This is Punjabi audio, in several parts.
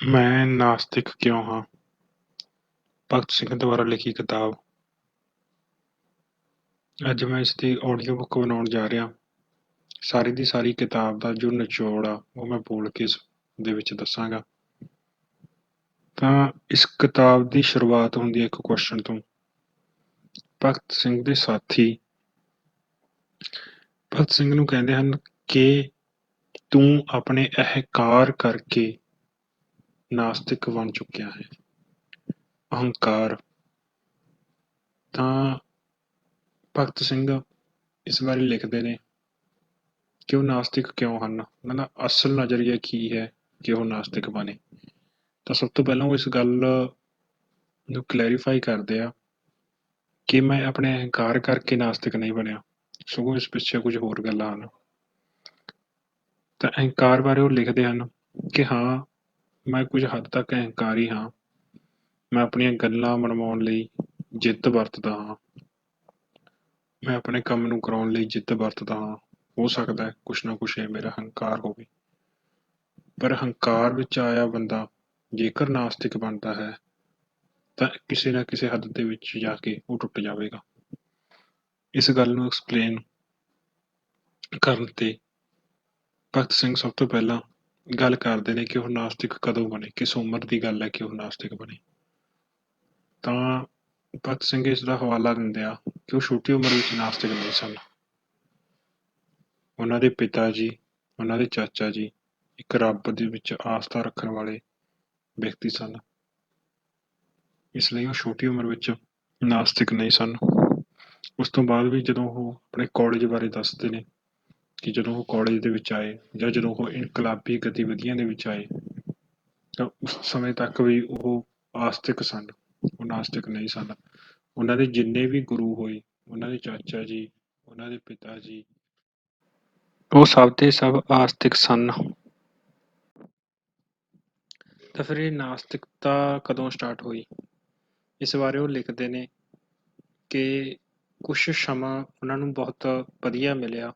ਮੈਂ ਨਾਸਤਿਕ ਕਿਉਂ ਹਾਂ? ਭਗਤ ਸਿੰਘ ਦੁਆਰਾ ਲਿਖੀ ਕਿਤਾਬ। ਅੱਜ ਮੈਂ ਇਸ ਦੀ ਆਡੀਓ ਬੁੱਕ ਬਣਾਉਣ ਜਾ ਰਿਹਾ। ਸਾਰੀ ਦੀ ਸਾਰੀ ਕਿਤਾਬ ਦਾ ਜੋ ਨਿਚੋੜ ਆ ਉਹ ਮੈਂ ਬੋਲ ਕੇ ਇਸ ਦੇ ਵਿੱਚ ਦੱਸਾਂਗਾ। ਤਾਂ ਇਸ ਕਿਤਾਬ ਦੀ ਸ਼ੁਰੂਆਤ ਹੁੰਦੀ ਹੈ ਇੱਕ ਕੁਐਸਚਨ ਤੋਂ। ਭਗਤ ਸਿੰਘ ਦੇ ਸਾਥੀ ਭਗਤ ਸਿੰਘ ਨੂੰ ਕਹਿੰਦੇ ਹਨ ਕਿ ਤੂੰ ਆਪਣੇ ਅਹੰਕਾਰ ਕਰਕੇ ਨਾਸਤਿਕ ਬਣ ਚੁੱਕਿਆ ਹੈ। ਅਹੰਕਾਰ। ਤਾਂ ਭਗਤ ਸਿੰਘ ਇਸ ਬਾਰੇ ਲਿਖਦੇ ਨੇ ਕਿ ਉਹ ਨਾਸਤਿਕ ਕਿਉਂ ਹਨ, ਉਹਨਾਂ ਦਾ ਅਸਲ ਨਜ਼ਰੀਆ ਕੀ ਹੈ ਕਿ ਉਹ ਨਾਸਤਿਕ ਬਣੇ। ਤਾਂ ਸਭ ਤੋਂ ਪਹਿਲਾਂ ਉਹ ਇਸ ਗੱਲ ਨੂੰ ਕਲੈਰੀਫਾਈ ਕਰਦੇ ਆ ਕਿ ਮੈਂ ਆਪਣੇ ਅਹੰਕਾਰ ਕਰਕੇ ਨਾਸਤਿਕ ਨਹੀਂ ਬਣਿਆ, ਸਗੋਂ ਇਸ ਪਿੱਛੇ ਕੁਝ ਹੋਰ ਗੱਲਾਂ ਹਨ। ਤਾਂ ਅਹੰਕਾਰ ਬਾਰੇ ਉਹ ਲਿਖਦੇ ਹਨ ਕਿ ਹਾਂ, ਮੈਂ ਕੁਝ ਹੱਦ ਤੱਕ ਅਹੰਕਾਰੀ ਹਾਂ। ਮੈਂ ਆਪਣੀਆਂ ਗੱਲਾਂ ਮਨਵਾਉਣ ਲਈ ਜਿੱਦ ਵਰਤਦਾ ਹਾਂ। ਮੈਂ ਆਪਣੇ ਕੰਮ ਨੂੰ ਕਰਾਉਣ ਲਈ ਜਿੱਦ ਵਰਤਦਾ ਹਾਂ। ਹੋ ਸਕਦਾ ਹੈ ਕੁਛ ਨਾ ਕੁਛ ਇਹ ਮੇਰਾ ਹੰਕਾਰ ਹੋਵੇ, ਪਰ ਹੰਕਾਰ ਵਿੱਚ ਆਇਆ ਬੰਦਾ ਜੇਕਰ ਨਾਸਤਿਕ ਬਣਦਾ ਹੈ ਤਾਂ ਕਿਸੇ ਨਾ ਕਿਸੇ ਹੱਦ ਦੇ ਵਿੱਚ ਜਾ ਕੇ ਉਹ ਟੁੱਟ ਜਾਵੇਗਾ। ਇਸ ਗੱਲ ਨੂੰ ਐਕਸਪਲੇਨ ਕਰਨ ਤੇ ਭਗਤ ਸਿੰਘ ਸਭ ਤੋਂ ਪਹਿਲਾਂ ਗੱਲ ਕਰਦੇ ਨੇ ਕਿ ਉਹ ਨਾਸਤਿਕ ਕਦੋਂ ਬਣੇ, ਕਿਸ ਉਮਰ ਦੀ ਗੱਲ ਹੈ ਕਿ ਉਹ ਨਾਸਤਿਕ ਬਣੇ। ਤਾਂ ਭਗਤ ਸਿੰਘ ਇਸ ਦਾ ਹਵਾਲਾ ਦਿੰਦੇ ਆ ਕਿ ਉਹ ਛੋਟੀ ਉਮਰ ਵਿੱਚ ਨਾਸਤਿਕ ਨਹੀਂ ਸਨ। ਉਹਨਾਂ ਦੇ ਪਿਤਾ ਜੀ, ਉਹਨਾਂ ਦੇ ਚਾਚਾ ਜੀ ਇੱਕ ਰੱਬ ਦੇ ਵਿੱਚ ਆਸਥਾ ਰੱਖਣ ਵਾਲੇ ਵਿਅਕਤੀ ਸਨ, ਇਸ ਲਈ ਉਹ ਛੋਟੀ ਉਮਰ ਵਿੱਚ ਨਾਸਤਿਕ ਨਹੀਂ ਸਨ। ਉਸ ਤੋਂ ਬਾਅਦ ਵੀ ਜਦੋਂ ਉਹ ਆਪਣੇ ਕਾਲਜ ਬਾਰੇ ਦੱਸਦੇ ਨੇ ਕਿ ਜਦੋਂ ਉਹ ਕਾਲਜ ਦੇ ਵਿੱਚ ਆਏ ਜਾਂ ਜਦੋਂ ਉਹ ਇਨਕਲਾਬੀ ਗਤੀਵਿਧੀਆਂ ਦੇ ਵਿੱਚ ਆਏ ਤਾਂ ਉਸ ਸਮੇਂ ਤੱਕ ਵੀ ਉਹ ਆਸਤਿਕ ਸਨ, ਉਹ ਨਾਸਤਿਕ ਨਹੀਂ ਸਨ। ਉਹਨਾਂ ਦੇ ਜਿੰਨੇ ਵੀ ਗੁਰੂ ਹੋਏ, ਉਹਨਾਂ ਦੇ ਚਾਚਾ ਜੀ, ਉਹਨਾਂ ਦੇ ਪਿਤਾ ਜੀ, ਉਹ ਸਭ ਦੇ ਸਭ ਆਸਤਿਕ ਸਨ। ਤਾਂ ਫਿਰ ਇਹ ਨਾਸਤਿਕਤਾ ਕਦੋਂ ਸਟਾਰਟ ਹੋਈ, ਇਸ ਬਾਰੇ ਉਹ ਲਿਖਦੇ ਨੇ ਕਿ ਕੁਛ ਸਮਾਂ ਉਹਨਾਂ ਨੂੰ ਬਹੁਤ ਵਧੀਆ ਮਿਲਿਆ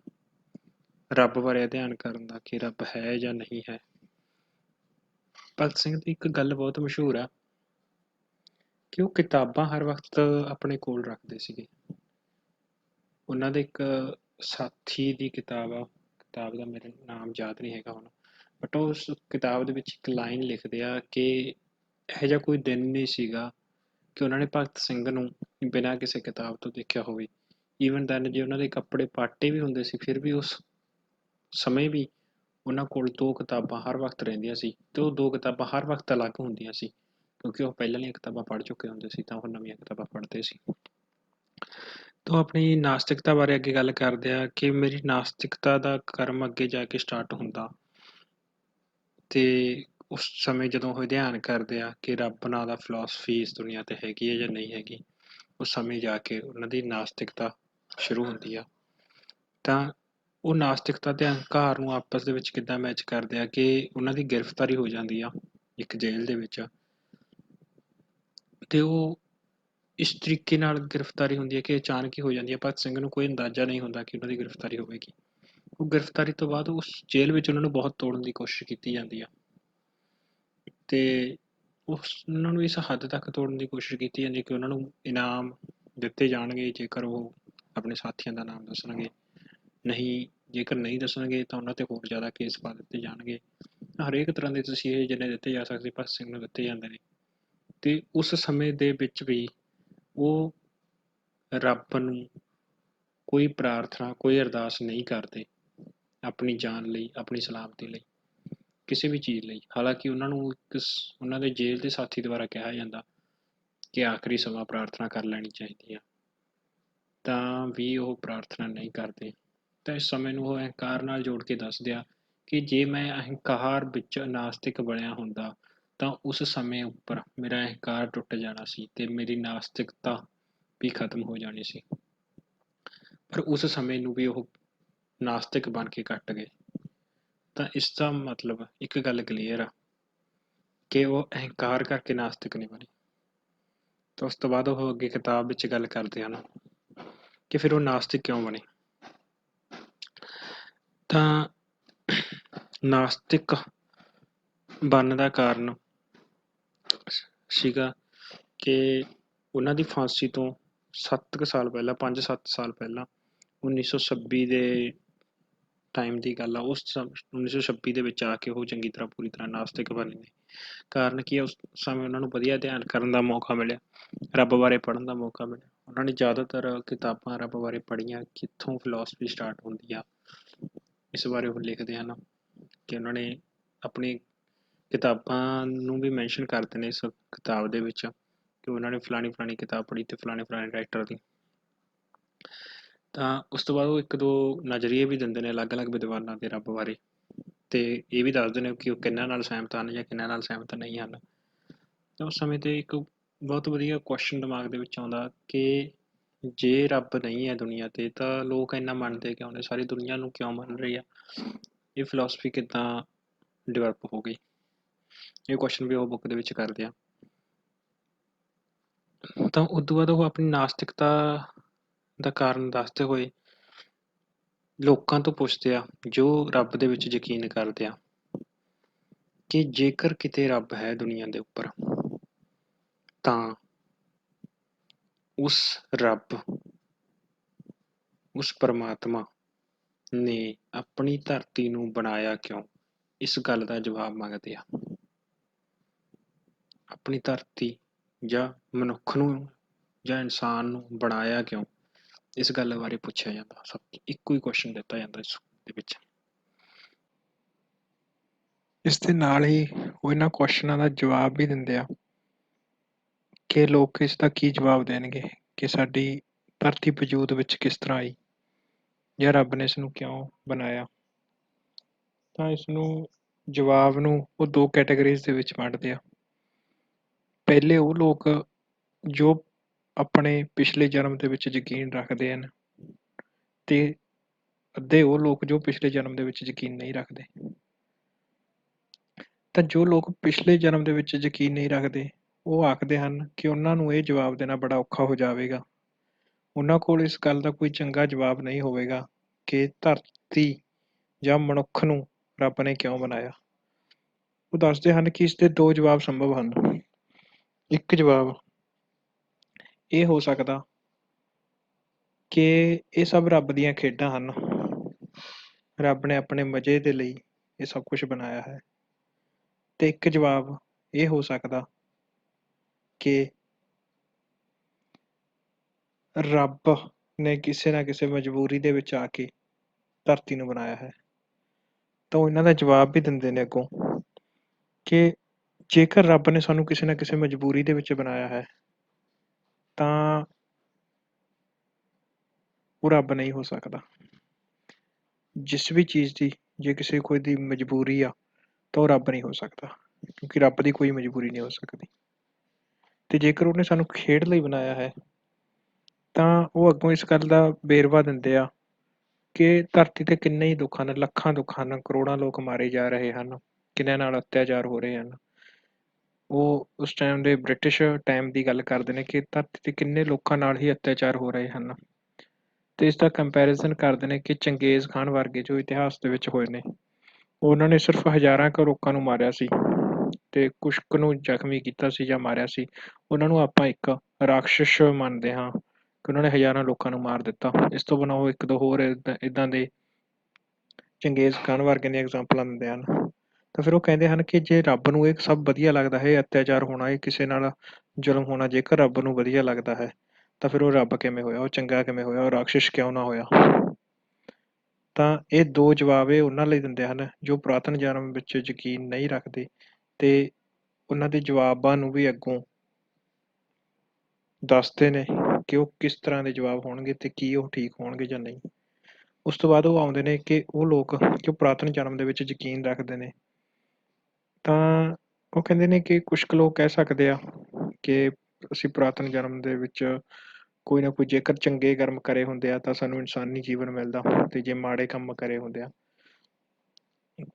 ਰੱਬ ਬਾਰੇ ਅਧਿਐਨ ਕਰਨ ਦਾ, ਕਿ ਰੱਬ ਹੈ ਜਾਂ ਨਹੀਂ ਹੈ। ਭਗਤ ਸਿੰਘ ਦੀ ਇੱਕ ਗੱਲ ਬਹੁਤ ਮਸ਼ਹੂਰ ਆ ਕਿ ਉਹ ਕਿਤਾਬਾਂ ਹਰ ਵਕਤ ਆਪਣੇ ਕੋਲ ਰੱਖਦੇ ਸੀਗੇ। ਉਹਨਾਂ ਦੇ ਇੱਕ ਸਾਥੀ ਦੀ ਕਿਤਾਬ ਆ, ਕਿਤਾਬ ਦਾ ਮੇਰੇ ਨਾਮ ਯਾਦ ਨਹੀਂ ਹੈਗਾ ਹੁਣ, ਬਟ ਉਸ ਕਿਤਾਬ ਦੇ ਵਿੱਚ ਇੱਕ ਲਾਈਨ ਲਿਖਦੇ ਆ ਕਿ ਇਹੋ ਜਿਹਾ ਕੋਈ ਦਿਨ ਨਹੀਂ ਸੀਗਾ ਕਿ ਉਹਨਾਂ ਨੇ ਭਗਤ ਸਿੰਘ ਨੂੰ ਬਿਨਾਂ ਕਿਸੇ ਕਿਤਾਬ ਤੋਂ ਦੇਖਿਆ ਹੋਵੇ। ਈਵਨ ਦੈਨ ਜੇ ਉਹਨਾਂ ਦੇ ਕੱਪੜੇ ਪਾਟੇ ਵੀ ਹੁੰਦੇ ਸੀ, ਫਿਰ ਵੀ ਉਸ ਸਮੇਂ ਵੀ ਉਹਨਾਂ ਕੋਲ 2 ਕਿਤਾਬਾਂ ਹਰ ਵਕਤ ਰਹਿੰਦੀਆਂ ਸੀ, ਤੇ ਉਹ 2 ਕਿਤਾਬਾਂ ਹਰ ਵਕਤ ਅਲੱਗ ਹੁੰਦੀਆਂ ਸੀ, ਕਿਉਂਕਿ ਉਹ ਪਹਿਲਾਂ ਵਾਲੀਆਂ ਕਿਤਾਬਾਂ ਪੜ੍ਹ ਚੁੱਕੇ ਹੁੰਦੇ ਸੀ ਤਾਂ ਉਹ ਨਵੀਆਂ ਕਿਤਾਬਾਂ ਪੜ੍ਹਦੇ ਸੀ। ਤਾਂ ਆਪਣੀ ਨਾਸਤਿਕਤਾ ਬਾਰੇ ਅੱਗੇ ਗੱਲ ਕਰਦੇ ਆ ਕਿ ਮੇਰੀ ਨਾਸਤਿਕਤਾ ਦਾ ਕਰਮ ਅੱਗੇ ਜਾ ਕੇ ਸਟਾਰਟ ਹੁੰਦਾ ਤੇ ਉਸ ਸਮੇਂ ਜਦੋਂ ਉਹ ਅਧਿਐਨ ਕਰਦੇ ਆ ਕਿ ਰੱਬ ਨਾਂ ਦਾ ਫਿਲਾਸਫੀ ਇਸ ਦੁਨੀਆ ਤੇ ਹੈਗੀ ਹੈ ਜਾਂ ਨਹੀਂ ਹੈਗੀ, ਉਸ ਸਮੇਂ ਜਾ ਕੇ ਉਹਨਾਂ ਦੀ ਨਾਸਤਿਕਤਾ ਸ਼ੁਰੂ ਹੁੰਦੀ ਆ। ਤਾਂ ਉਹ ਨਾਸਤਿਕਤਾ ਤੇ ਅਹੰਕਾਰ ਨੂੰ ਆਪਸ ਦੇ ਵਿੱਚ ਕਿੱਦਾਂ ਮੈਚ ਕਰਦੇ ਆ ਕਿ ਉਹਨਾਂ ਦੀ ਗ੍ਰਿਫਤਾਰੀ ਹੋ ਜਾਂਦੀ ਆ ਇੱਕ ਜੇਲ੍ਹ ਦੇ ਵਿੱਚ, ਤੇ ਉਹ ਇਸ ਤਰੀਕੇ ਨਾਲ ਗ੍ਰਿਫਤਾਰੀ ਹੁੰਦੀ ਹੈ ਕਿ ਅਚਾਨਕ ਹੀ ਹੋ ਜਾਂਦੀ ਹੈ। ਭਗਤ ਸਿੰਘ ਨੂੰ ਕੋਈ ਅੰਦਾਜ਼ਾ ਨਹੀਂ ਹੁੰਦਾ ਕਿ ਉਹਨਾਂ ਦੀ ਗ੍ਰਿਫਤਾਰੀ ਹੋਵੇਗੀ। ਉਹ ਗ੍ਰਿਫਤਾਰੀ ਤੋਂ ਬਾਅਦ ਉਸ ਜੇਲ੍ਹ ਵਿੱਚ ਉਹਨਾਂ ਨੂੰ ਬਹੁਤ ਤੋੜਨ ਦੀ ਕੋਸ਼ਿਸ਼ ਕੀਤੀ ਜਾਂਦੀ ਆ, ਤੇ ਉਹਨਾਂ ਨੂੰ ਇਸ ਹੱਦ ਤੱਕ ਤੋੜਨ ਦੀ ਕੋਸ਼ਿਸ਼ ਕੀਤੀ ਜਾਂਦੀ ਕਿ ਉਹਨਾਂ ਨੂੰ ਇਨਾਮ ਦਿੱਤੇ ਜਾਣਗੇ ਜੇਕਰ ਉਹ ਆਪਣੇ ਸਾਥੀਆਂ ਦਾ ਨਾਮ ਦੱਸਣਗੇ, ਨਹੀਂ ਜੇਕਰ ਨਹੀਂ ਦੱਸਣਗੇ ਤਾਂ ਉਹਨਾਂ ਤੇ ਹੋਰ ਜ਼ਿਆਦਾ ਕੇਸ ਪਾ ਦਿੱਤੇ ਜਾਣਗੇ। ਹਰੇਕ ਤਰ੍ਹਾਂ ਦੇ ਤਸੀਹੇ ਜਿੰਨੇ ਦਿੱਤੇ ਜਾ ਸਕਦੇ ਭਗਤ ਸਿੰਘ ਨੂੰ ਦਿੱਤੇ ਜਾਂਦੇ ਨੇ। ਤੇ ਉਸ ਸਮੇਂ ਦੇ ਵਿੱਚ ਵੀ ਉਹ ਰੱਬ ਨੂੰ ਕੋਈ ਪ੍ਰਾਰਥਨਾ, ਕੋਈ ਅਰਦਾਸ ਨਹੀਂ ਕਰਦੇ ਆਪਣੀ ਜਾਨ ਲਈ, ਆਪਣੀ ਸਲਾਮਤੀ ਲਈ, ਕਿਸੇ ਵੀ ਚੀਜ਼ ਲਈ। ਹਾਲਾਂਕਿ ਉਹਨਾਂ ਨੂੰ ਉਹਨਾਂ ਦੇ ਜੇਲ੍ਹ ਦੇ ਸਾਥੀ ਦੁਆਰਾ ਕਿਹਾ ਜਾਂਦਾ ਕਿ ਆਖਰੀ ਸਮਾਂ ਪ੍ਰਾਰਥਨਾ ਕਰ ਲੈਣੀ ਚਾਹੀਦੀ ਆ, ਤਾਂ ਵੀ ਉਹ ਪ੍ਰਾਰਥਨਾ ਨਹੀਂ ਕਰਦੇ। ਤਾਂ ਇਸ ਸਮੇਂ ਨੂੰ ਉਹ ਅਹੰਕਾਰ ਨਾਲ ਜੋੜ ਕੇ ਦੱਸਦੇ ਆ ਕਿ ਜੇ ਮੈਂ ਅਹੰਕਾਰ ਵਿੱਚ ਨਾਸਤਿਕ ਬਣਿਆ ਹੁੰਦਾ ਤਾਂ ਉਸ ਸਮੇਂ ਉੱਪਰ ਮੇਰਾ ਅਹੰਕਾਰ ਟੁੱਟ ਜਾਣਾ ਸੀ ਤੇ ਮੇਰੀ ਨਾਸਤਿਕਤਾ ਵੀ ਖਤਮ ਹੋ ਜਾਣੀ ਸੀ। ਪਰ ਉਸ ਸਮੇਂ ਨੂੰ ਵੀ ਉਹ ਨਾਸਤਿਕ ਬਣ ਕੇ ਕੱਟ ਗਏ। ਤਾਂ ਇਸ ਦਾ ਮਤਲਬ ਇੱਕ ਗੱਲ ਕਲੀਅਰ ਆ ਕਿ ਉਹ ਅਹੰਕਾਰ ਕਰਕੇ ਨਾਸਤਿਕ ਨਹੀਂ ਬਣੇ। ਤਾਂ ਉਸ ਤੋਂ ਬਾਅਦ ਉਹ ਅੱਗੇ ਕਿਤਾਬ ਵਿੱਚ ਗੱਲ ਕਰਦੇ ਹਨ ਕਿ ਫਿਰ ਉਹ ਨਾਸਤਿਕ ਕਿਉਂ ਬਣੇ। ਤਾਂ ਨਾਸਤਿਕ ਬਣਨ ਦਾ ਕਾਰਨ ਸੀਗਾ ਕਿ ਉਹਨਾਂ ਦੀ ਫਾਂਸੀ ਤੋਂ 7 ਕੁ ਸਾਲ ਪਹਿਲਾਂ 5-7 ਸਾਲ ਪਹਿਲਾਂ 1926 ਦੇ ਟਾਈਮ ਦੀ ਗੱਲ ਆ। ਉਸ 1926 ਦੇ ਵਿੱਚ ਆ ਕੇ ਉਹ ਚੰਗੀ ਤਰ੍ਹਾਂ ਪੂਰੀ ਤਰ੍ਹਾਂ ਨਾਸਤਿਕ ਬਣੇ ਨੇ। ਕਾਰਨ ਕੀ ਆ, ਉਸ ਸਮੇਂ ਉਹਨਾਂ ਨੂੰ ਵਧੀਆ ਅਧਿਐਨ ਕਰਨ ਦਾ ਮੌਕਾ ਮਿਲਿਆ, ਰੱਬ ਬਾਰੇ ਪੜ੍ਹਨ ਦਾ ਮੌਕਾ ਮਿਲਿਆ। ਉਹਨਾਂ ਨੇ ਜ਼ਿਆਦਾਤਰ ਕਿਤਾਬਾਂ ਰੱਬ ਬਾਰੇ ਪੜ੍ਹੀਆਂ, ਕਿੱਥੋਂ ਫਿਲਾਸਫੀ ਸਟਾਰਟ ਹੁੰਦੀ ਆ, ਇਸ ਬਾਰੇ ਉਹ ਲਿਖਦੇ ਹਨ। ਕਿ ਉਹਨਾਂ ਨੇ ਆਪਣੀ ਕਿਤਾਬਾਂ ਨੂੰ ਵੀ ਮੈਂਸ਼ਨ ਕਰਦੇ ਨੇ ਇਸ ਕਿਤਾਬ ਦੇ ਵਿੱਚ ਕਿ ਉਹਨਾਂ ਨੇ ਫਲਾਣੀ ਕਿਤਾਬ ਪੜ੍ਹੀ ਤੇ ਫਲਾਣੇ ਰਾਈਟਰ ਦੀ। ਤਾਂ ਉਸ ਤੋਂ ਬਾਅਦ ਉਹ ਇੱਕ ਦੋ ਨਜ਼ਰੀਏ ਵੀ ਦਿੰਦੇ ਨੇ ਅਲੱਗ-ਅਲੱਗ ਵਿਦਵਾਨਾਂ ਦੇ ਰੱਬ ਬਾਰੇ, ਤੇ ਇਹ ਵੀ ਦੱਸਦੇ ਨੇ ਕਿ ਉਹ ਕਿਹਨਾਂ ਨਾਲ ਸਹਿਮਤ ਹਨ ਜਾਂ ਕਿਹਨਾਂ ਨਾਲ ਸਹਿਮਤ ਨਹੀਂ ਹਨ। ਤਾਂ ਉਸ ਸਮੇਂ ਤੇ ਇੱਕ ਬਹੁਤ ਵਧੀਆ ਕੁਐਸਚਨ ਦਿਮਾਗ ਦੇ ਵਿੱਚ ਆਉਂਦਾ ਕਿ ਜੇ ਰੱਬ ਨਹੀਂ ਹੈ ਦੁਨੀਆ ਤੇ ਤਾਂ ਲੋਕ ਇੰਨਾ ਮੰਨਦੇ ਕਿਉਂ ਨੇ, ਸਾਰੀ ਦੁਨੀਆ ਨੂੰ ਕਿਉਂ ਮੰਨ ਰਹੀ ਆ, ਇਹ ਫਿਲਾਸਫੀ ਕਿੱਦਾਂ ਡਿਵੈਲਪ ਹੋ ਗਈ। ਇਹ ਕੁਐਸਚਨ ਵੀ ਉਹ ਬੁੱਕ ਦੇ ਵਿੱਚ ਕਰਦੇ ਆ। ਤਾਂ ਉਦੋਂ ਬਾਅਦ ਉਹ ਆਪਣੀ ਨਾਸਤਿਕਤਾ ਦਾ ਕਾਰਨ ਦੱਸਦੇ ਹੋਏ ਲੋਕਾਂ ਤੋਂ ਪੁੱਛਦੇ ਆ ਜੋ ਰੱਬ ਦੇ ਵਿੱਚ ਯਕੀਨ ਕਰਦੇ ਆ ਕਿ ਜੇਕਰ ਕਿਤੇ ਰੱਬ ਹੈ ਦੁਨੀਆ ਦੇ ਉੱਪਰ ਤਾਂ ਉਸ ਰੱਬ, ਉਸ ਪਰਮਾਤਮਾ ਨੇ ਆਪਣੀ ਧਰਤੀ ਨੂੰ ਬਣਾਇਆ ਕਿਉਂ, ਇਸ ਗੱਲ ਦਾ ਜਵਾਬ ਮੰਗਦੇ ਆ। ਆਪਣੀ ਧਰਤੀ ਜਾਂ ਮਨੁੱਖ ਨੂੰ ਜਾਂ ਇਨਸਾਨ ਨੂੰ ਬਣਾਇਆ ਕਿਉਂ, ਇਸ ਗੱਲ ਬਾਰੇ ਪੁੱਛਿਆ ਜਾਂਦਾ। ਸਭ ਇੱਕੋ ਹੀ ਕੁਐਸਚਨ ਦਿੱਤਾ ਜਾਂਦਾ ਇਸ ਦੇ ਵਿੱਚ। ਇਸ ਦੇ ਨਾਲ ਹੀ ਉਹ ਇਹਨਾਂ ਕੁਐਸਚਨਾਂ ਦਾ ਜਵਾਬ ਵੀ ਦਿੰਦੇ ਆ ਕਿ ਲੋਕ ਇਸ ਦਾ ਕੀ ਜਵਾਬ ਦੇਣਗੇ ਕਿ ਸਾਡੀ ਧਰਤੀ ਵਜੂਦ ਵਿੱਚ ਕਿਸ ਤਰ੍ਹਾਂ ਆਈ ਜਾਂ ਰੱਬ ਨੇ ਇਸ ਨੂੰ ਕਿਉਂ ਬਣਾਇਆ। ਤਾਂ ਇਸ ਨੂੰ ਜਵਾਬ ਨੂੰ ਉਹ ਦੋ ਕੈਟਾਗਰੀਜ਼ ਦੇ ਵਿੱਚ ਵੰਡਦੇ ਆ। ਪਹਿਲੇ ਉਹ ਲੋਕ ਜੋ ਆਪਣੇ ਪਿਛਲੇ ਜਨਮ ਦੇ ਵਿੱਚ ਯਕੀਨ ਰੱਖਦੇ ਹਨ ਤੇ ਅੱਧੇ ਉਹ ਲੋਕ ਜੋ ਪਿਛਲੇ ਜਨਮ ਦੇ ਵਿੱਚ ਯਕੀਨ ਨਹੀਂ ਰੱਖਦੇ। ਤਾਂ ਜੋ ਲੋਕ ਪਿਛਲੇ ਜਨਮ ਦੇ ਵਿੱਚ ਯਕੀਨ ਨਹੀਂ ਰੱਖਦੇ ਉਹ ਆਖਦੇ ਹਨ ਕਿ ਉਹਨਾਂ ਨੂੰ ਇਹ ਜਵਾਬ ਦੇਣਾ ਬੜਾ ਔਖਾ ਹੋ ਜਾਵੇਗਾ, ਉਹਨਾਂ ਕੋਲ ਇਸ ਗੱਲ ਦਾ ਕੋਈ ਚੰਗਾ ਜਵਾਬ ਨਹੀਂ ਹੋਵੇਗਾ ਕਿ ਧਰਤੀ ਜਾਂ ਮਨੁੱਖ ਨੂੰ ਰੱਬ ਨੇ ਕਿਉਂ ਬਣਾਇਆ। ਉਹ ਦੱਸਦੇ ਹਨ ਕਿ ਇਸ ਦੇ ਦੋ ਜਵਾਬ ਸੰਭਵ ਹਨ। ਇੱਕ ਜਵਾਬ ਇਹ ਹੋ ਸਕਦਾ ਕਿ ਇਹ ਸਭ ਰੱਬ ਦੀਆਂ ਖੇਡਾਂ ਹਨ, ਰੱਬ ਨੇ ਆਪਣੇ ਮਜ਼ੇ ਦੇ ਲਈ ਇਹ ਸਭ ਕੁਝ ਬਣਾਇਆ ਹੈ। ਤੇ ਇੱਕ ਜਵਾਬ ਇਹ ਹੋ ਸਕਦਾ ਕਿ ਰੱਬ ਨੇ ਕਿਸੇ ਨਾ ਕਿਸੇ ਮਜਬੂਰੀ ਦੇ ਵਿੱਚ ਆ ਕੇ ਧਰਤੀ ਨੂੰ ਬਣਾਇਆ ਹੈ। ਤਾਂ ਉਹ ਇਹਨਾਂ ਦਾ ਜਵਾਬ ਵੀ ਦਿੰਦੇ ਨੇ ਅੱਗੋਂ ਕਿ ਜੇਕਰ ਰੱਬ ਨੇ ਸਾਨੂੰ ਕਿਸੇ ਨਾ ਕਿਸੇ ਮਜਬੂਰੀ ਦੇ ਵਿੱਚ ਬਣਾਇਆ ਹੈ ਤਾਂ ਉਹ ਰੱਬ ਨਹੀਂ ਹੋ ਸਕਦਾ। ਜਿਸ ਵੀ ਚੀਜ਼ ਦੀ ਜੇ ਕਿਸੇ ਕੋਈ ਦੀ ਮਜਬੂਰੀ ਆ ਤਾਂ ਉਹ ਰੱਬ ਨਹੀਂ ਹੋ ਸਕਦਾ, ਕਿਉਂਕਿ ਰੱਬ ਦੀ ਕੋਈ ਮਜਬੂਰੀ ਨਹੀਂ ਹੋ ਸਕਦੀ। ਤੇ ਜੇਕਰ ਉਹਨੇ ਸਾਨੂੰ ਖੇਡ ਲਈ ਬਣਾਇਆ ਹੈ ਤਾਂ ਉਹ ਅੱਗੋਂ ਇਸ ਗੱਲ ਦਾ ਵੇਰਵਾ ਦਿੰਦੇ ਆ ਕਿ ਧਰਤੀ ਤੇ ਕਿੰਨੇ ਹੀ ਦੁੱਖ ਹਨ, ਲੱਖਾਂ ਦੁੱਖ ਹਨ, ਕਰੋੜਾਂ ਲੋਕ ਮਾਰੇ ਜਾ ਰਹੇ ਹਨ, ਕਿੰਨਿਆਂ ਨਾਲ ਅਤਿਆਚਾਰ ਹੋ ਰਹੇ ਹਨ। ਉਹ ਉਸ ਟਾਈਮ ਦੇ ਬ੍ਰਿਟਿਸ਼ ਟਾਈਮ ਦੀ ਗੱਲ ਕਰਦੇ ਨੇ ਕਿ ਧਰਤੀ ਤੇ ਕਿੰਨੇ ਲੋਕਾਂ ਨਾਲ ਹੀ ਅਤਿਆਚਾਰ ਹੋ ਰਹੇ ਹਨ। ਤੇ ਇਸ ਦਾ ਕੰਪੈਰੀਜ਼ਨ ਕਰਦੇ ਨੇ ਕਿ ਚੰਗੇਜ਼ ਖਾਨ ਵਰਗੇ ਜੋ ਇਤਿਹਾਸ ਦੇ ਵਿੱਚ ਹੋਏ ਨੇ, ਉਹਨਾਂ ਨੇ ਸਿਰਫ ਹਜ਼ਾਰਾਂ ਕੁ ਲੋਕਾਂ ਨੂੰ ਮਾਰਿਆ ਸੀ ਤੇ ਕੁਛ ਕੁ ਨੂੰ ਜ਼ਖਮੀ ਕੀਤਾ ਸੀ ਜਾਂ ਮਾਰਿਆ ਸੀ। ਉਹਨਾਂ ਨੂੰ ਆਪਾਂ ਇੱਕ ਰਾਖਸ਼ ਮੰਨਦੇ ਹਾਂ ਕਿ ਉਹਨਾਂ ਨੇ ਹਜ਼ਾਰਾਂ ਲੋਕਾਂ ਨੂੰ ਮਾਰ ਦਿੱਤਾ। ਇਸ ਤੋਂ ਬਿਨਾਂ ਉਹ ਇੱਕ ਦੋ ਹੋਰ ਇੱਦਾਂ ਦੇ ਚੰਗੇਜ਼ ਖਾਨ ਵਰਗੇ ਦੀਆਂ ਐਗਜ਼ਾਮਪਲਾਂ ਦਿੰਦੇ ਹਨ। ਤਾਂ ਫਿਰ ਉਹ ਕਹਿੰਦੇ ਹਨ ਕਿ ਜੇ ਰੱਬ ਨੂੰ ਇਹ ਸਭ ਵਧੀਆ ਲੱਗਦਾ ਹੈ, ਅਤਿਆਚਾਰ ਹੋਣਾ, ਇਹ ਕਿਸੇ ਨਾਲ ਜ਼ੁਲਮ ਹੋਣਾ, ਜੇਕਰ ਰੱਬ ਨੂੰ ਵਧੀਆ ਲੱਗਦਾ ਹੈ ਤਾਂ ਫਿਰ ਉਹ ਰੱਬ ਕਿਵੇਂ ਹੋਇਆ, ਉਹ ਚੰਗਾ ਕਿਵੇਂ ਹੋਇਆ, ਉਹ ਰਾਖਸ਼ ਕਿਉਂ ਨਾ ਹੋਇਆ। ਤਾਂ ਇਹ ਦੋ ਜਵਾਬ ਇਹ ਉਹਨਾਂ ਲਈ ਦਿੰਦੇ ਹਨ ਜੋ ਪੁਰਾਤਨ ਜਨਮ ਵਿੱਚ ਯਕੀਨ ਨਹੀਂ ਰੱਖਦੇ ਤੇ ਉਹਨਾਂ ਦੇ ਜਵਾਬਾਂ ਨੂੰ ਵੀ ਅੱਗੋਂ ਦੱਸਦੇ ਨੇ ਕਿ ਉਹ ਕਿਸ ਤਰ੍ਹਾਂ ਦੇ ਜਵਾਬ ਹੋਣਗੇ ਤੇ ਕੀ ਉਹ ਠੀਕ ਹੋਣਗੇ ਜਾਂ ਨਹੀਂ। ਉਸ ਤੋਂ ਬਾਅਦ ਉਹ ਆਉਂਦੇ ਨੇ ਕਿ ਉਹ ਲੋਕ ਜੋ ਪੁਰਾਤਨ ਜਨਮ ਦੇ ਵਿੱਚ ਯਕੀਨ ਰੱਖਦੇ ਨੇ ਤਾਂ ਉਹ ਕਹਿੰਦੇ ਨੇ ਕਿ ਕੁਛ ਕੁ ਲੋਕ ਕਹਿ ਸਕਦੇ ਆ ਕਿ ਅਸੀਂ ਪੁਰਾਤਨ ਜਨਮ ਦੇ ਵਿੱਚ ਕੋਈ ਨਾ ਕੋਈ ਜੇਕਰ ਚੰਗੇ ਕਰਮ ਕਰੇ ਹੁੰਦੇ ਆ ਤਾਂ ਸਾਨੂੰ ਇਨਸਾਨੀ ਜੀਵਨ ਮਿਲਦਾ, ਤੇ ਜੇ ਮਾੜੇ ਕੰਮ ਕਰੇ ਹੁੰਦੇ ਆ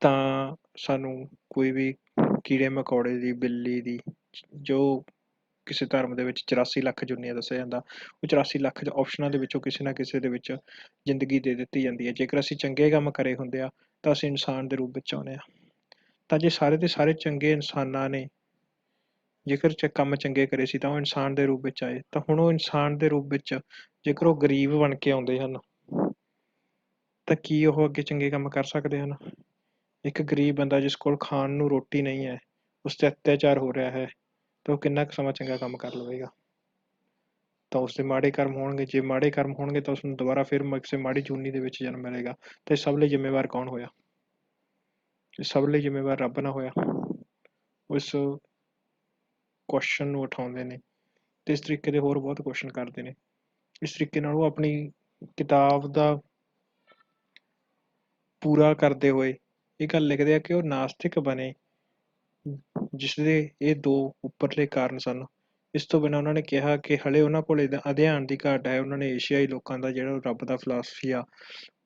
ਤਾਂ ਸਾਨੂੰ ਕੋਈ ਵੀ ਕੀੜੇ ਮਕੌੜੇ ਦੀ, ਬਿੱਲੀ ਦੀ, ਜੋ ਕਿਸੇ ਧਰਮ ਦੇ ਵਿੱਚ 84 ਲੱਖ ਜੁਨੀਆਂ ਦੱਸਿਆ ਜਾਂਦਾ, ਉਹ 84 ਲੱਖ ਆਪਸ਼ਨਾਂ ਦੇ ਵਿੱਚੋਂ ਕਿਸੇ ਨਾ ਕਿਸੇ ਦੇ ਵਿੱਚ ਜ਼ਿੰਦਗੀ ਦੇ ਦਿੱਤੀ ਜਾਂਦੀ ਹੈ। ਜੇਕਰ ਅਸੀਂ ਚੰਗੇ ਕੰਮ ਕਰੇ ਹੁੰਦੇ ਆ ਤਾਂ ਅਸੀਂ ਇਨਸਾਨ ਦੇ ਰੂਪ ਵਿੱਚ ਆਉਂਦੇ ਹਾਂ। ਤਾਂ ਜੇ ਸਾਰੇ ਦੇ ਸਾਰੇ ਚੰਗੇ ਇਨਸਾਨਾਂ ਨੇ ਜੇਕਰ ਕੰਮ ਚੰਗੇ ਕਰੇ ਸੀ ਤਾਂ ਉਹ ਇਨਸਾਨ ਦੇ ਰੂਪ ਵਿੱਚ ਆਏ, ਤਾਂ ਹੁਣ ਉਹ ਇਨਸਾਨ ਦੇ ਰੂਪ ਵਿੱਚ ਜੇਕਰ ਉਹ ਗਰੀਬ ਬਣ ਕੇ ਆਉਂਦੇ ਹਨ ਤਾਂ ਕੀ ਉਹ ਅੱਗੇ ਚੰਗੇ ਕੰਮ ਕਰ ਸਕਦੇ ਹਨ? ਇੱਕ ਗਰੀਬ ਬੰਦਾ ਜਿਸ ਕੋਲ ਖਾਣ ਨੂੰ ਰੋਟੀ ਨਹੀਂ ਹੈ, ਉਸ 'ਤੇ ਅਤਿਆਚਾਰ ਹੋ ਰਿਹਾ ਹੈ, ਤਾਂ ਉਹ ਕਿੰਨਾ ਕੁ ਸਮਾਂ ਚੰਗਾ ਕੰਮ ਕਰ ਲਵੇਗਾ? ਤਾਂ ਉਸਦੇ ਮਾੜੇ ਕਰਮ ਹੋਣਗੇ, ਜੇ ਮਾੜੇ ਕਰਮ ਹੋਣਗੇ ਤਾਂ ਉਸਨੂੰ ਦੁਬਾਰਾ ਫਿਰ ਕਿਸੇ ਮਾੜੀ ਜੂਨੀ ਦੇ ਵਿੱਚ ਜਨਮ ਮਿਲੇਗਾ। ਤੇ ਸਭ ਲਈ ਜ਼ਿੰਮੇਵਾਰ ਕੌਣ ਹੋਇਆ? ਸਭ ਲਈ ਜ਼ਿੰਮੇਵਾਰ ਰੱਬ ਨਾ ਹੋਇਆ? ਉਸ ਕੁਐਸਚਨ ਨੂੰ ਉਠਾਉਂਦੇ ਨੇ ਤੇ ਇਸ ਤਰੀਕੇ ਦੇ ਹੋਰ ਬਹੁਤ ਕੁਐਸਚਨ ਕਰਦੇ ਨੇ। ਇਸ ਤਰੀਕੇ ਨਾਲ ਉਹ ਆਪਣੀ ਕਿਤਾਬ ਦਾ ਪੂਰਾ ਕਰਦੇ ਹੋਏ ਇਹ ਗੱਲ ਲਿਖਦੇ ਆ ਕਿ ਉਹ ਨਾਸਤਿਕ ਬਣੇ, ਜਿਸਦੇ ਇਹ ਦੋ ਉੱਪਰਲੇ ਕਾਰਨ ਸਨ। ਇਸ ਤੋਂ ਬਿਨਾਂ ਉਹਨਾਂ ਨੇ ਕਿਹਾ ਕਿ ਹਲੇ ਉਹਨਾਂ ਕੋਲ ਅਧਿਐਨ ਦੀ ਘਾਟ ਹੈ। ਉਹਨਾਂ ਨੇ ਏਸ਼ੀਆਈ ਲੋਕਾਂ ਦਾ ਜਿਹੜਾ ਰੱਬ ਦਾ ਫਿਲਾਸਫੀ ਆ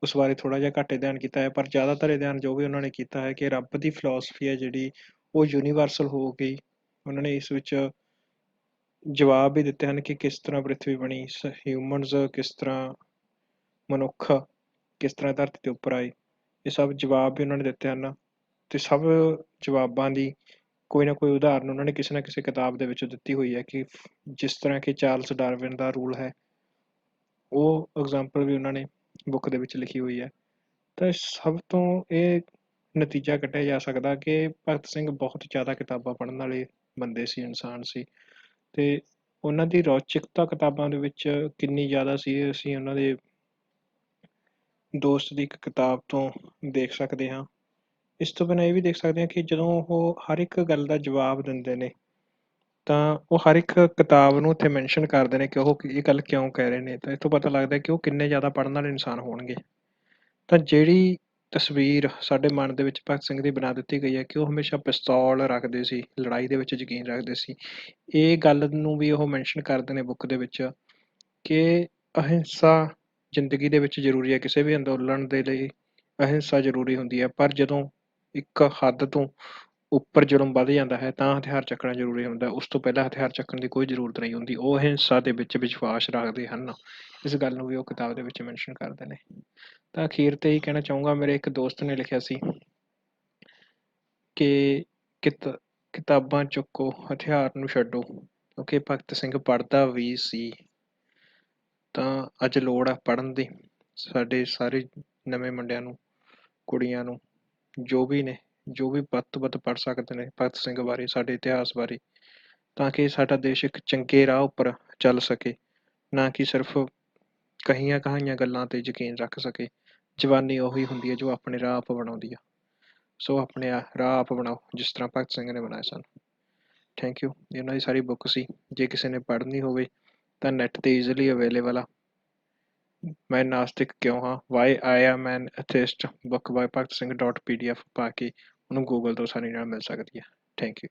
ਉਸ ਬਾਰੇ ਥੋੜ੍ਹਾ ਜਿਹਾ ਘੱਟ ਅਧਿਐਨ ਕੀਤਾ ਹੈ, ਪਰ ਜ਼ਿਆਦਾਤਰ ਅਧਿਐਨ ਜੋ ਵੀ ਉਹਨਾਂ ਨੇ ਕੀਤਾ ਹੈ ਕਿ ਰੱਬ ਦੀ ਫਿਲਾਸਫੀ ਹੈ ਜਿਹੜੀ ਉਹ ਯੂਨੀਵਰਸਲ ਹੋ ਗਈ। ਉਹਨਾਂ ਨੇ ਇਸ ਵਿੱਚ ਜਵਾਬ ਵੀ ਦਿੱਤੇ ਹਨ ਕਿ ਕਿਸ ਤਰ੍ਹਾਂ ਪ੍ਰਿਥਵੀ ਬਣੀ, ਹਿਊਮਨਸ ਕਿਸ ਤਰ੍ਹਾਂ, ਮਨੁੱਖ ਕਿਸ ਤਰ੍ਹਾਂ ਧਰਤੀ ਦੇ ਉੱਪਰ ਆਏ। ਇਹ ਸਭ ਜਵਾਬ ਵੀ ਉਹਨਾਂ ਨੇ ਦਿੱਤੇ ਹਨ ਤੇ ਸਭ ਜਵਾਬਾਂ ਦੀ ਕੋਈ ਨਾ ਕੋਈ ਉਦਾਹਰਨ ਉਹਨਾਂ ਨੇ ਕਿਸੇ ਨਾ ਕਿਸੇ ਕਿਤਾਬ ਦੇ ਵਿੱਚ ਦਿੱਤੀ ਹੋਈ ਹੈ ਕਿ ਜਿਸ ਤਰ੍ਹਾਂ ਕਿ ਚਾਰਲਸ ਡਾਰਵਿਨ ਦਾ ਰੂਲ ਹੈ, ਉਹ ਐਗਜ਼ਾਮਪਲ ਵੀ ਉਹਨਾਂ ਨੇ ਬੁੱਕ ਦੇ ਵਿੱਚ ਲਿਖੀ ਹੋਈ ਹੈ। ਤਾਂ ਸਭ ਤੋਂ ਇਹ ਨਤੀਜਾ ਕੱਢਿਆ ਜਾ ਸਕਦਾ ਕਿ ਭਗਤ ਸਿੰਘ ਬਹੁਤ ਜ਼ਿਆਦਾ ਕਿਤਾਬਾਂ ਪੜ੍ਹਨ ਵਾਲੇ ਬੰਦੇ ਸੀ, ਇਨਸਾਨ ਸੀ। ਤੇ ਉਹਨਾਂ ਦੀ ਰੌਚਿਕਤਾ ਕਿਤਾਬਾਂ ਦੇ ਵਿੱਚ ਕਿੰਨੀ ਜ਼ਿਆਦਾ ਸੀ, ਅਸੀਂ ਉਹਨਾਂ ਦੇ ਦੋਸਤ ਦੀ ਇੱਕ ਕਿਤਾਬ ਤੋਂ ਦੇਖ ਸਕਦੇ ਹਾਂ। ਇਸ ਤੋਂ ਬਿਨਾਂ ਇਹ ਵੀ ਦੇਖ ਸਕਦੇ ਹਾਂ ਕਿ ਜਦੋਂ ਉਹ ਹਰ ਇੱਕ ਗੱਲ ਦਾ ਜਵਾਬ ਦਿੰਦੇ ਨੇ ਤਾਂ ਉਹ ਹਰ ਇੱਕ ਕਿਤਾਬ ਨੂੰ ਉੱਥੇ ਮੈਂਸ਼ਨ ਕਰਦੇ ਨੇ ਕਿ ਉਹ ਇਹ ਗੱਲ ਕਿਉਂ ਕਹਿ ਰਹੇ ਨੇ। ਤਾਂ ਇਸ ਤੋਂ ਪਤਾ ਲੱਗਦਾ ਕਿ ਉਹ ਕਿੰਨੇ ਜ਼ਿਆਦਾ ਪੜ੍ਹਨ ਵਾਲੇ ਇਨਸਾਨ ਹੋਣਗੇ। ਤਾਂ ਜਿਹੜੀ ਤਸਵੀਰ ਸਾਡੇ ਮਨ ਦੇ ਵਿੱਚ ਭਗਤ ਸਿੰਘ ਦੀ ਬਣਾ ਦਿੱਤੀ ਗਈ ਹੈ ਕਿ ਉਹ ਹਮੇਸ਼ਾ ਪਿਸਤੌਲ ਰੱਖਦੇ ਸੀ, ਲੜਾਈ ਦੇ ਵਿੱਚ ਯਕੀਨ ਰੱਖਦੇ ਸੀ, ਇਹ ਗੱਲ ਨੂੰ ਵੀ ਉਹ ਮੈਂਸ਼ਨ ਕਰਦੇ ਨੇ ਬੁੱਕ ਦੇ ਵਿੱਚ ਕਿ ਅਹਿੰਸਾ ਜ਼ਿੰਦਗੀ ਦੇ ਵਿੱਚ ਜ਼ਰੂਰੀ ਹੈ। ਕਿਸੇ ਵੀ ਅੰਦੋਲਨ ਦੇ ਲਈ ਅਹਿੰਸਾ ਜ਼ਰੂਰੀ ਹੁੰਦੀ ਹੈ, ਪਰ ਜਦੋਂ ਇੱਕ ਹੱਦ ਤੋਂ ਉੱਪਰ ਜ਼ੁਲਮ ਵੱਧ ਜਾਂਦਾ ਹੈ ਤਾਂ ਹਥਿਆਰ ਚੱਕਣਾ ਜ਼ਰੂਰੀ ਹੁੰਦਾ। ਉਸ ਤੋਂ ਪਹਿਲਾਂ ਹਥਿਆਰ ਚੱਕਣ ਦੀ ਕੋਈ ਜ਼ਰੂਰਤ ਨਹੀਂ ਹੁੰਦੀ। ਉਹ ਅਹਿੰਸਾ ਦੇ ਵਿੱਚ ਵਿਸ਼ਵਾਸ ਰੱਖਦੇ ਹਨ। ਇਸ ਗੱਲ ਨੂੰ ਵੀ ਉਹ ਕਿਤਾਬ ਦੇ ਵਿੱਚ ਮੈਂਸ਼ਨ ਕਰਦੇ ਨੇ। ਤਾਂ ਅਖੀਰ 'ਤੇ ਹੀ ਕਹਿਣਾ ਚਾਹੂੰਗਾ, ਮੇਰੇ ਇੱਕ ਦੋਸਤ ਨੇ ਲਿਖਿਆ ਸੀ ਕਿ ਕਿਤਾਬਾਂ ਚੁੱਕੋ, ਹਥਿਆਰ ਨੂੰ ਛੱਡੋ, ਕਿਉਂਕਿ ਭਗਤ ਸਿੰਘ ਪੜ੍ਹਦਾ ਵੀ ਸੀ। ਤਾਂ ਅੱਜ ਲੋੜ ਆ ਪੜ੍ਹਨ ਦੀ। ਸਾਡੇ ਸਾਰੇ ਨਵੇਂ ਮੁੰਡਿਆਂ ਨੂੰ, ਕੁੜੀਆਂ ਨੂੰ, ਜੋ ਵੀ ਨੇ, ਜੋ ਵੀ ਵੱਧ ਤੋਂ ਵੱਧ ਪੜ੍ਹ ਸਕਦੇ ਨੇ ਭਗਤ ਸਿੰਘ ਬਾਰੇ, ਸਾਡੇ ਇਤਿਹਾਸ ਬਾਰੇ, ਤਾਂ ਕਿ ਸਾਡਾ ਦੇਸ਼ ਇੱਕ ਚੰਗੇ ਰਾਹ ਉੱਪਰ ਚੱਲ ਸਕੇ, ਨਾ ਕਿ ਸਿਰਫ ਕਹੀਆਂ ਕਹਾਈਆਂ ਗੱਲਾਂ 'ਤੇ ਯਕੀਨ ਰੱਖ ਸਕੇ। ਜਵਾਨੀ ਉਹੀ ਹੁੰਦੀ ਹੈ ਜੋ ਆਪਣੇ ਰਾਹ ਆਪ ਬਣਾਉਂਦੀ ਆ। ਸੋ ਆਪਣੇ ਰਾਹ ਆਪ ਬਣਾਓ ਜਿਸ ਤਰ੍ਹਾਂ ਭਗਤ ਸਿੰਘ ਨੇ ਬਣਾਏ ਸਨ। Thank you. ਇਹਨਾਂ ਦੀ ਸਾਰੀ ਬੁੱਕ ਸੀ, ਜੇ ਕਿਸੇ ਨੇ ਪੜ੍ਹਨੀ ਹੋਵੇ ਤਾਂ ਨੈੱਟ 'ਤੇ ਈਜ਼ੀਲੀ ਅਵੇਲੇਬਲ ਆ। ਮੈਂ ਨਾਸਤਿਕ ਕਿਉਂ ਹਾਂ, why I am an atheist, book by Bhagat Singh .pdf ਪਾ ਕੇ ਉਹਨੂੰ ਗੂਗਲ ਤੋਂ ਆਸਾਨੀ ਨਾਲ ਮਿਲ ਸਕਦੀ ਹੈ। Thank you.